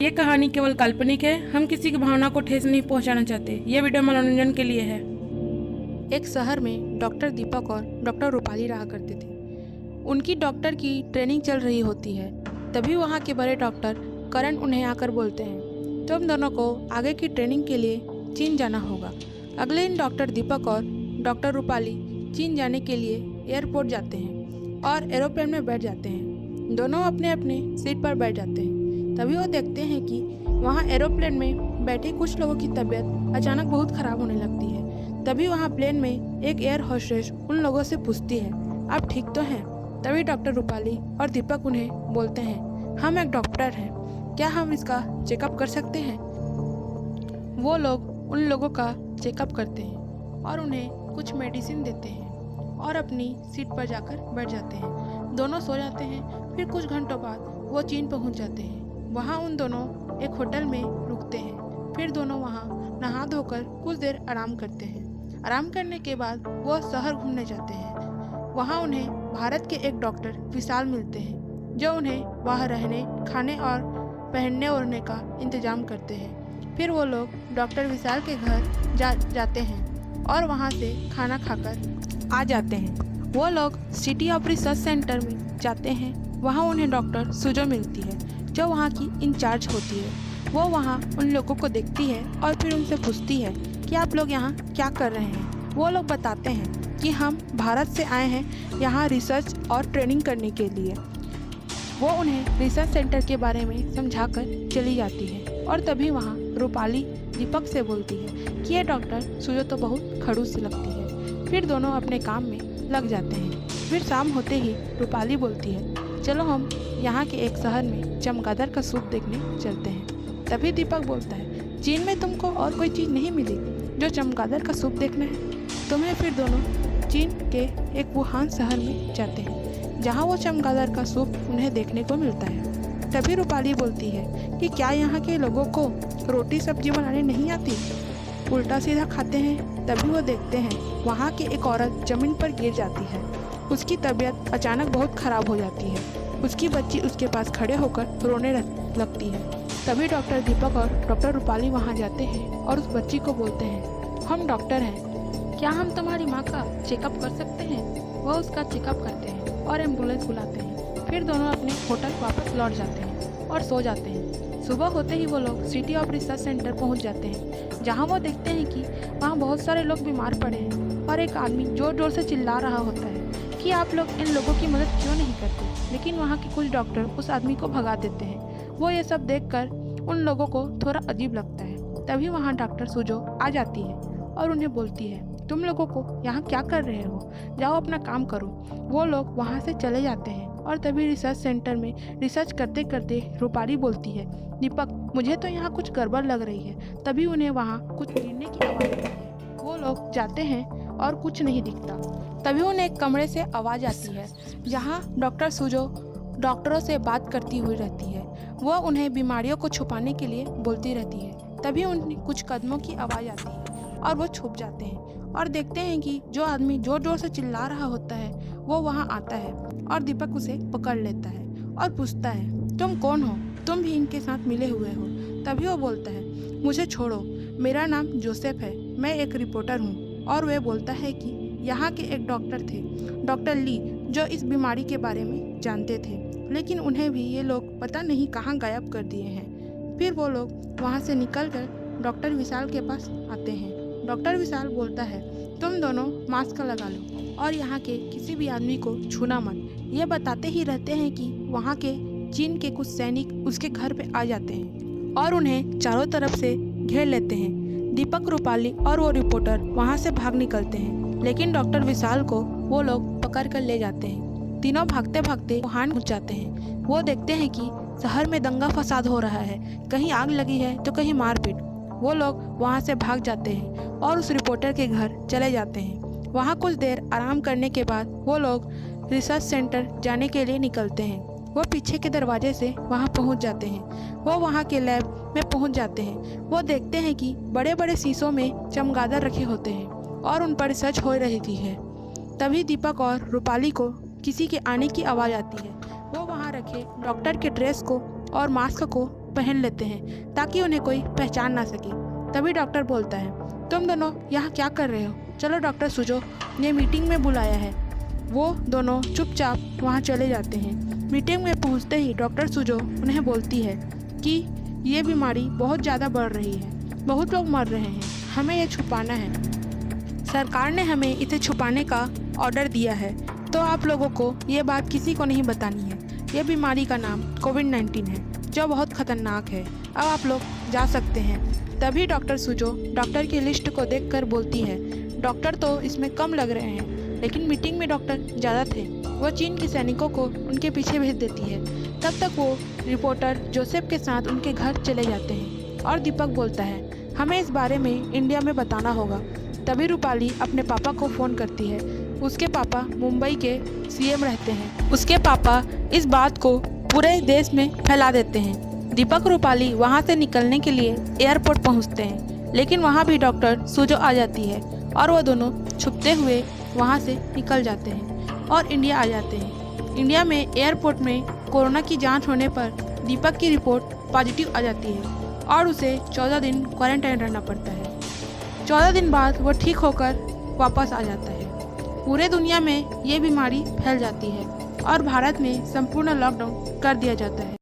ये कहानी केवल काल्पनिक है। हम किसी की भावना को ठेस नहीं पहुंचाना चाहते। ये वीडियो मनोरंजन के लिए है। एक शहर में डॉक्टर दीपक और डॉक्टर रूपाली रहा करते थे। उनकी डॉक्टर की ट्रेनिंग चल रही होती है। तभी वहाँ के बड़े डॉक्टर करण उन्हें आकर बोलते हैं, तुम दोनों को आगे की ट्रेनिंग के लिए चीन जाना होगा। अगले दिन डॉक्टर दीपक और डॉक्टर रूपाली चीन जाने के लिए एयरपोर्ट जाते हैं और एरोप्लेन में बैठ जाते हैं। दोनों अपने अपने सीट पर बैठ जाते हैं। तभी वो देखते हैं कि वहाँ एरोप्लेन में बैठे कुछ लोगों की तबीयत अचानक बहुत ख़राब होने लगती है। तभी वहाँ प्लेन में एक एयर होस्टेस उन लोगों से पूछती है, आप ठीक तो हैं? तभी डॉक्टर रूपाली और दीपक उन्हें बोलते हैं, हम एक डॉक्टर हैं, क्या हम इसका चेकअप कर सकते हैं? वो लोग उन लोगों का चेकअप करते हैं और उन्हें कुछ मेडिसिन देते हैं और अपनी सीट पर जाकर बैठ जाते हैं। दोनों सो जाते हैं। फिर कुछ घंटों बाद वो चीन पहुंच जाते हैं। वहाँ उन दोनों एक होटल में रुकते हैं। फिर दोनों वहाँ नहा धोकर कुछ देर आराम करते हैं। आराम करने के बाद वो शहर घूमने जाते हैं। वहाँ उन्हें भारत के एक डॉक्टर विशाल मिलते हैं, जो उन्हें वहाँ रहने, खाने और पहनने ओढ़ने का इंतजाम करते हैं। फिर वो लोग डॉक्टर विशाल के घर जाते हैं और वहाँ से खाना खाकर आ जाते हैं। वो लोग सिटी ऑफ रिसर्च सेंटर में जाते हैं। वहाँ उन्हें डॉक्टर सुजो मिलती है, जो वहाँ की इंचार्ज होती है। वो वहाँ उन लोगों को देखती है और फिर उनसे पूछती है कि आप लोग यहाँ क्या कर रहे हैं। वो लोग बताते हैं कि हम भारत से आए हैं यहाँ रिसर्च और ट्रेनिंग करने के लिए। वो उन्हें रिसर्च सेंटर के बारे में समझाकर चली जाती है और तभी वहाँ रूपाली दीपक से बोलती है कि ये डॉक्टर सुजो तो बहुत खड़ूस लगती है। फिर दोनों अपने काम में लग जाते हैं। फिर शाम होते ही रूपाली बोलती है, चलो हम यहाँ के एक शहर में चमगादड़ का सूप देखने चलते हैं। तभी दीपक बोलता है, चीन में तुमको और कोई चीज़ नहीं मिली जो चमगादड़ का सूप देखना है तुम्हें? फिर दोनों चीन के एक वुहान शहर में जाते हैं, जहाँ वो चमगादड़ का सूप उन्हें देखने को मिलता है। तभी रूपाली बोलती है कि क्या यहाँ के लोगों को रोटी सब्जी बनाने नहीं आती, उल्टा सीधा खाते हैं? तभी वो देखते हैं वहाँ की एक औरत ज़मीन पर गिर जाती है। उसकी तबीयत अचानक बहुत ख़राब हो जाती है। उसकी बच्ची उसके पास खड़े होकर रोने लगती है। तभी डॉक्टर दीपक और डॉक्टर रूपाली वहाँ जाते हैं और उस बच्ची को बोलते हैं, हम डॉक्टर हैं, क्या हम तुम्हारी माँ का चेकअप कर सकते हैं? वह उसका चेकअप करते हैं और एम्बुलेंस बुलाते हैं। फिर दोनों अपने होटल वापस लौट जाते हैं और सो जाते हैं। सुबह होते ही वो लोग सिटी ऑफ रिसर्च सेंटर पहुँच जाते हैं, जहाँ वो देखते हैं कि वहाँ बहुत सारे लोग बीमार पड़े हैं और एक आदमी ज़ोर ज़ोर से चिल्ला रहा होता है कि आप लोग इन लोगों की मदद क्यों नहीं करते? लेकिन वहाँ के कुछ डॉक्टर उस आदमी को भगा देते हैं। वो ये सब देखकर उन लोगों को थोड़ा अजीब लगता है। तभी वहाँ डॉक्टर सुजो आ जाती है और उन्हें बोलती है, तुम लोगों को यहाँ क्या कर रहे हो? जाओ अपना काम करो। वो लोग वहाँ से चले जाते हैं और तभी रिसर्च सेंटर में रिसर्च करते करते रूपाली बोलती है, दीपक मुझे तो यहाँ कुछ गड़बड़ लग रही है। तभी उन्हें वहाँ कुछ गिरने की आवाज़ आती है। वो लोग जाते हैं और कुछ नहीं दिखता। तभी उन्हें एक कमरे से आवाज़ आती है, जहाँ डॉक्टर सुजो डॉक्टरों से बात करती हुई रहती है। वह उन्हें बीमारियों को छुपाने के लिए बोलती रहती है। तभी उन्हें कुछ कदमों की आवाज़ आती है और वो छुप जाते हैं और देखते हैं कि जो आदमी जोर जोर से चिल्ला रहा होता है वो वहाँ आता है और दीपक उसे पकड़ लेता है और पूछता है, तुम कौन हो? तुम भी इनके साथ मिले हुए हो? तभी वो बोलता है, मुझे छोड़ो, मेरा नाम जोसेफ है, मैं एक रिपोर्टर हूँ। और वह बोलता है कि यहाँ के एक डॉक्टर थे, डॉक्टर ली, जो इस बीमारी के बारे में जानते थे, लेकिन उन्हें भी ये लोग पता नहीं कहाँ गायब कर दिए हैं। फिर वो लोग वहाँ से निकलकर डॉक्टर विशाल के पास आते हैं। डॉक्टर विशाल बोलता है, तुम दोनों मास्क लगा लो और यहाँ के किसी भी आदमी को छूना मत। ये बताते ही रहते हैं कि वहाँ के चीन के कुछ सैनिक उसके घर पे आ जाते हैं और उन्हें चारों तरफ से घेर लेते हैं। दीपक, रूपाली और वो रिपोर्टर वहाँ से भाग निकलते हैं, लेकिन डॉक्टर विशाल को वो लोग पकड़ कर ले जाते हैं। तीनों भागते भागते वुहान पहुँच जाते हैं। वो देखते हैं कि शहर में दंगा फसाद हो रहा है, कहीं आग लगी है तो कहीं मारपीट। वो लोग वहाँ से भाग जाते हैं और उस रिपोर्टर के घर चले जाते हैं। वहाँ कुछ देर आराम करने के बाद वो लोग रिसर्च सेंटर जाने के लिए निकलते हैं। वो पीछे के दरवाजे से वहाँ पहुँच जाते हैं। वो वहाँ के लैब में पहुँच जाते हैं। वो देखते हैं कि बड़े बड़े शीशों में चमगादड़ रखे होते हैं और उन पर रिसर्च हो रही है। तभी दीपक और रूपाली को किसी के आने की आवाज़ आती है। वो वहाँ रखे डॉक्टर के ड्रेस को और मास्क को पहन लेते हैं ताकि उन्हें कोई पहचान ना सके। तभी डॉक्टर बोलता है, तुम दोनों यहाँ क्या कर रहे हो? चलो डॉक्टर सुजो ने मीटिंग में बुलाया है। वो दोनों चुपचाप वहाँ चले जाते हैं। मीटिंग में पहुँचते ही डॉक्टर सुजो उन्हें बोलती है कि ये बीमारी बहुत ज़्यादा बढ़ रही है, बहुत लोग मर रहे हैं, हमें ये छुपाना है। सरकार ने हमें इसे छुपाने का ऑर्डर दिया है, तो आप लोगों को ये बात किसी को नहीं बतानी है। ये बीमारी का नाम कोविड-19 है, जो बहुत खतरनाक है। अब आप लोग जा सकते हैं। तभी डॉक्टर सुजो डॉक्टर की लिस्ट को देखकर बोलती है, डॉक्टर तो इसमें कम लग रहे हैं, लेकिन मीटिंग में डॉक्टर ज़्यादा थे। वो चीन के सैनिकों को उनके पीछे भेज देती है। तब तक वो रिपोर्टर जोसेफ के साथ उनके घर चले जाते हैं और दीपक बोलता है, हमें इस बारे में इंडिया में बताना होगा। तभी रूपाली अपने पापा को फ़ोन करती है। उसके पापा मुंबई के सीएम रहते हैं। उसके पापा इस बात को पूरे देश में फैला देते हैं। दीपक रूपाली वहाँ से निकलने के लिए एयरपोर्ट पहुँचते हैं, लेकिन वहाँ भी डॉक्टर सुजो आ जाती है और वो दोनों छुपते हुए वहाँ से निकल जाते हैं और इंडिया आ जाते हैं। इंडिया में एयरपोर्ट में कोरोना की जांच होने पर दीपक की रिपोर्ट पॉजिटिव आ जाती है और उसे 14 दिन क्वारंटाइन रहना पड़ता है। 14 दिन बाद वो ठीक होकर वापस आ जाता है। पूरे दुनिया में ये बीमारी फैल जाती है और भारत में संपूर्ण लॉकडाउन कर दिया जाता है।